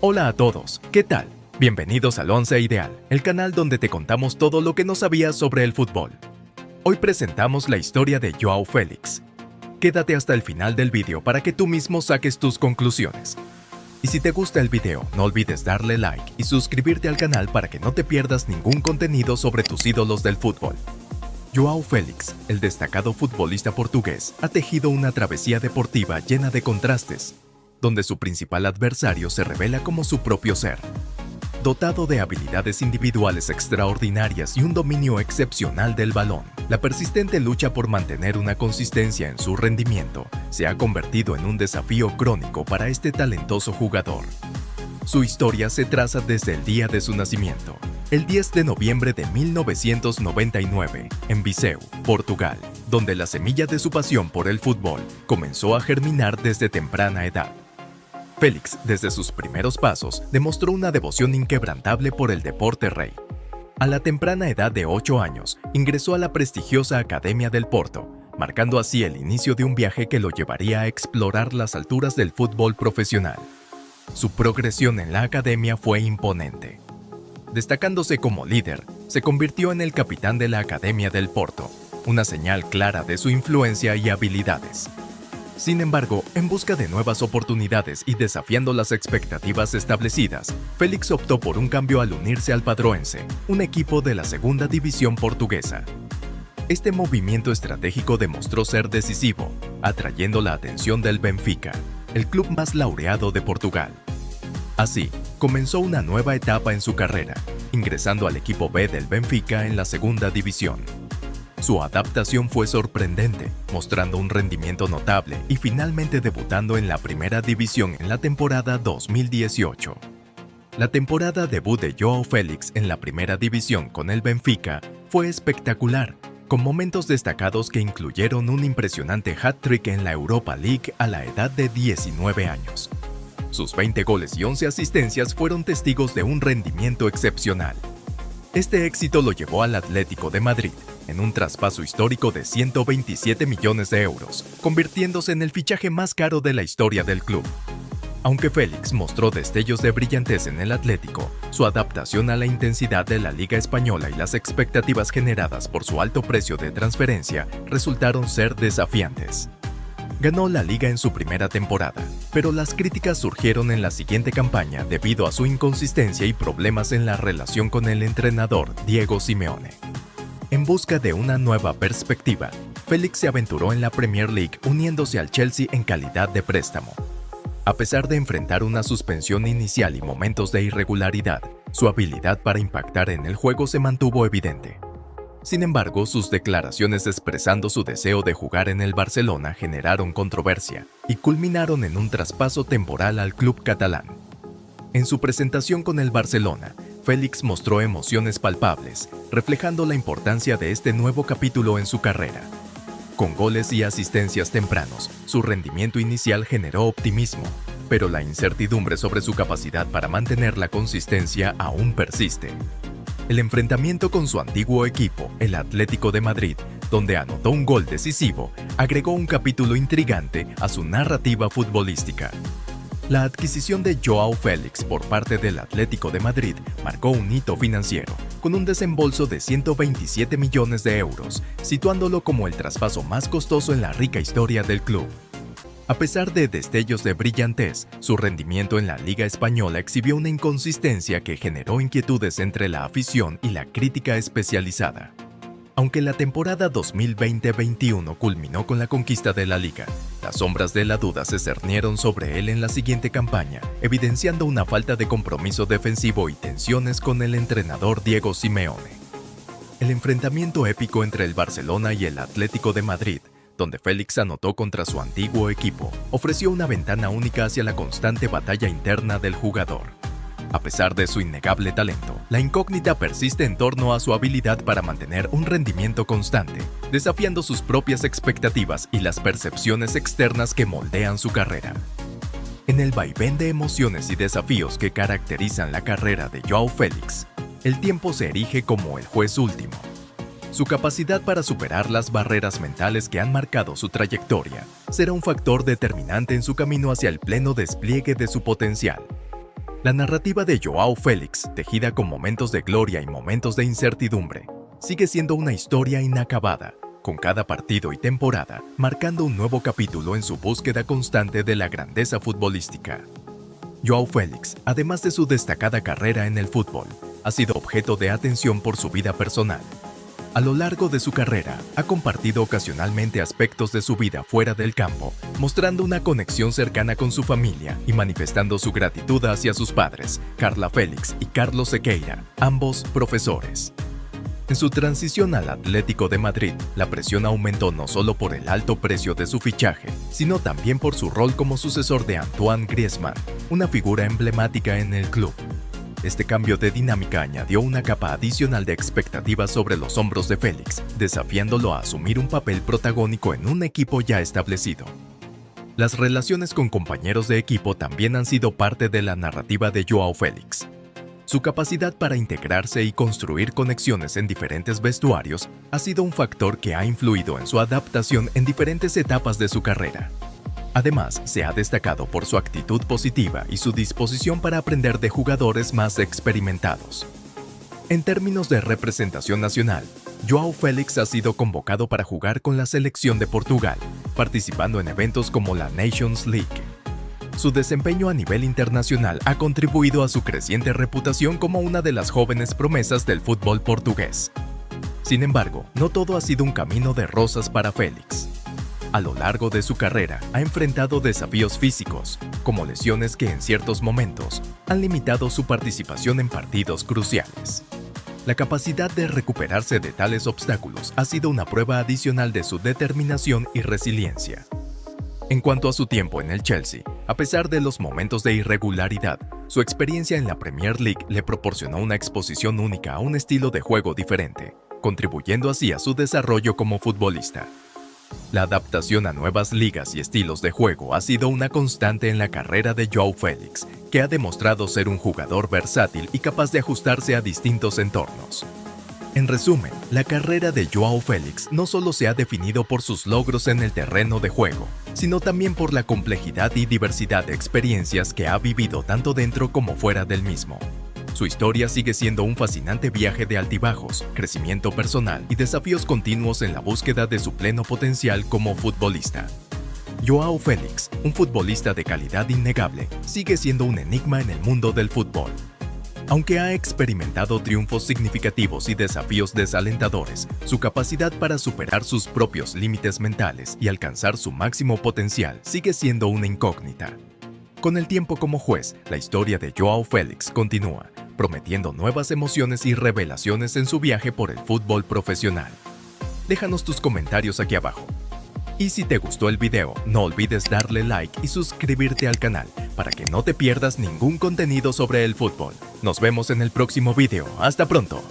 Hola a todos, ¿qué tal? Bienvenidos al Once Ideal, el canal donde te contamos todo lo que no sabías sobre el fútbol. Hoy presentamos la historia de Joao Félix. Quédate hasta el final del video para que tú mismo saques tus conclusiones. Y si te gusta el video, no olvides darle like y suscribirte al canal para que no te pierdas ningún contenido sobre tus ídolos del fútbol. Joao Félix, el destacado futbolista portugués, ha tejido una travesía deportiva llena de contrastes, donde su principal adversario se revela como su propio ser. Dotado de habilidades individuales extraordinarias y un dominio excepcional del balón, la persistente lucha por mantener una consistencia en su rendimiento se ha convertido en un desafío crónico para este talentoso jugador. Su historia se traza desde el día de su nacimiento, el 10 de noviembre de 1999, en Viseu, Portugal, donde la semilla de su pasión por el fútbol comenzó a germinar desde temprana edad. Félix, desde sus primeros pasos, demostró una devoción inquebrantable por el deporte rey. A la temprana edad de 8 años, ingresó a la prestigiosa Academia del Porto, marcando así el inicio de un viaje que lo llevaría a explorar las alturas del fútbol profesional. Su progresión en la academia fue imponente. Destacándose como líder, se convirtió en el capitán de la Academia del Porto, una señal clara de su influencia y habilidades. Sin embargo, en busca de nuevas oportunidades y desafiando las expectativas establecidas, Félix optó por un cambio al unirse al Padroense, un equipo de la segunda división portuguesa. Este movimiento estratégico demostró ser decisivo, atrayendo la atención del Benfica, el club más laureado de Portugal. Así, comenzó una nueva etapa en su carrera, ingresando al equipo B del Benfica en la segunda división. Su adaptación fue sorprendente, mostrando un rendimiento notable y finalmente debutando en la primera división en la temporada 2018. La temporada debut de Joao Félix en la primera división con el Benfica fue espectacular, con momentos destacados que incluyeron un impresionante hat-trick en la Europa League a la edad de 19 años. Sus 20 goles y 11 asistencias fueron testigos de un rendimiento excepcional. Este éxito lo llevó al Atlético de Madrid, en un traspaso histórico de 127 millones de euros, convirtiéndose en el fichaje más caro de la historia del club. Aunque Félix mostró destellos de brillantez en el Atlético, su adaptación a la intensidad de la Liga Española y las expectativas generadas por su alto precio de transferencia resultaron ser desafiantes. Ganó la Liga en su primera temporada, pero las críticas surgieron en la siguiente campaña debido a su inconsistencia y problemas en la relación con el entrenador Diego Simeone. En busca de una nueva perspectiva, Félix se aventuró en la Premier League uniéndose al Chelsea en calidad de préstamo. A pesar de enfrentar una suspensión inicial y momentos de irregularidad, su habilidad para impactar en el juego se mantuvo evidente. Sin embargo, sus declaraciones expresando su deseo de jugar en el Barcelona generaron controversia y culminaron en un traspaso temporal al club catalán. En su presentación con el Barcelona, Félix mostró emociones palpables, reflejando la importancia de este nuevo capítulo en su carrera. Con goles y asistencias tempranos, su rendimiento inicial generó optimismo, pero la incertidumbre sobre su capacidad para mantener la consistencia aún persiste. El enfrentamiento con su antiguo equipo, el Atlético de Madrid, donde anotó un gol decisivo, agregó un capítulo intrigante a su narrativa futbolística. La adquisición de Joao Félix por parte del Atlético de Madrid marcó un hito financiero, con un desembolso de 127 millones de euros, situándolo como el traspaso más costoso en la rica historia del club. A pesar de destellos de brillantez, su rendimiento en la Liga Española exhibió una inconsistencia que generó inquietudes entre la afición y la crítica especializada. Aunque la temporada 2020-21 culminó con la conquista de la Liga, las sombras de la duda se cernieron sobre él en la siguiente campaña, evidenciando una falta de compromiso defensivo y tensiones con el entrenador Diego Simeone. El enfrentamiento épico entre el Barcelona y el Atlético de Madrid, donde Félix anotó contra su antiguo equipo, ofreció una ventana única hacia la constante batalla interna del jugador. A pesar de su innegable talento, la incógnita persiste en torno a su habilidad para mantener un rendimiento constante, desafiando sus propias expectativas y las percepciones externas que moldean su carrera. En el vaivén de emociones y desafíos que caracterizan la carrera de Joao Félix, el tiempo se erige como el juez último. Su capacidad para superar las barreras mentales que han marcado su trayectoria será un factor determinante en su camino hacia el pleno despliegue de su potencial. La narrativa de Joao Félix, tejida con momentos de gloria y momentos de incertidumbre, sigue siendo una historia inacabada, con cada partido y temporada marcando un nuevo capítulo en su búsqueda constante de la grandeza futbolística. Joao Félix, además de su destacada carrera en el fútbol, ha sido objeto de atención por su vida personal. A lo largo de su carrera, ha compartido ocasionalmente aspectos de su vida fuera del campo, mostrando una conexión cercana con su familia y manifestando su gratitud hacia sus padres, Carla Félix y Carlos Sequeira, ambos profesores. En su transición al Atlético de Madrid, la presión aumentó no solo por el alto precio de su fichaje, sino también por su rol como sucesor de Antoine Griezmann, una figura emblemática en el club. Este cambio de dinámica añadió una capa adicional de expectativas sobre los hombros de Félix, desafiándolo a asumir un papel protagónico en un equipo ya establecido. Las relaciones con compañeros de equipo también han sido parte de la narrativa de Joao Félix. Su capacidad para integrarse y construir conexiones en diferentes vestuarios ha sido un factor que ha influido en su adaptación en diferentes etapas de su carrera. Además, se ha destacado por su actitud positiva y su disposición para aprender de jugadores más experimentados. En términos de representación nacional, Joao Félix ha sido convocado para jugar con la selección de Portugal, participando en eventos como la Nations League. Su desempeño a nivel internacional ha contribuido a su creciente reputación como una de las jóvenes promesas del fútbol portugués. Sin embargo, no todo ha sido un camino de rosas para Félix. A lo largo de su carrera, ha enfrentado desafíos físicos, como lesiones que en ciertos momentos han limitado su participación en partidos cruciales. La capacidad de recuperarse de tales obstáculos ha sido una prueba adicional de su determinación y resiliencia. En cuanto a su tiempo en el Chelsea, a pesar de los momentos de irregularidad, su experiencia en la Premier League le proporcionó una exposición única a un estilo de juego diferente, contribuyendo así a su desarrollo como futbolista. La adaptación a nuevas ligas y estilos de juego ha sido una constante en la carrera de Joao Félix, que ha demostrado ser un jugador versátil y capaz de ajustarse a distintos entornos. En resumen, la carrera de Joao Félix no solo se ha definido por sus logros en el terreno de juego, sino también por la complejidad y diversidad de experiencias que ha vivido tanto dentro como fuera del mismo. Su historia sigue siendo un fascinante viaje de altibajos, crecimiento personal y desafíos continuos en la búsqueda de su pleno potencial como futbolista. Joao Félix, un futbolista de calidad innegable, sigue siendo un enigma en el mundo del fútbol. Aunque ha experimentado triunfos significativos y desafíos desalentadores, su capacidad para superar sus propios límites mentales y alcanzar su máximo potencial sigue siendo una incógnita. Con el tiempo como juez, la historia de Joao Félix continúa, prometiendo nuevas emociones y revelaciones en su viaje por el fútbol profesional. Déjanos tus comentarios aquí abajo. Y si te gustó el video, no olvides darle like y suscribirte al canal para que no te pierdas ningún contenido sobre el fútbol. Nos vemos en el próximo video. ¡Hasta pronto!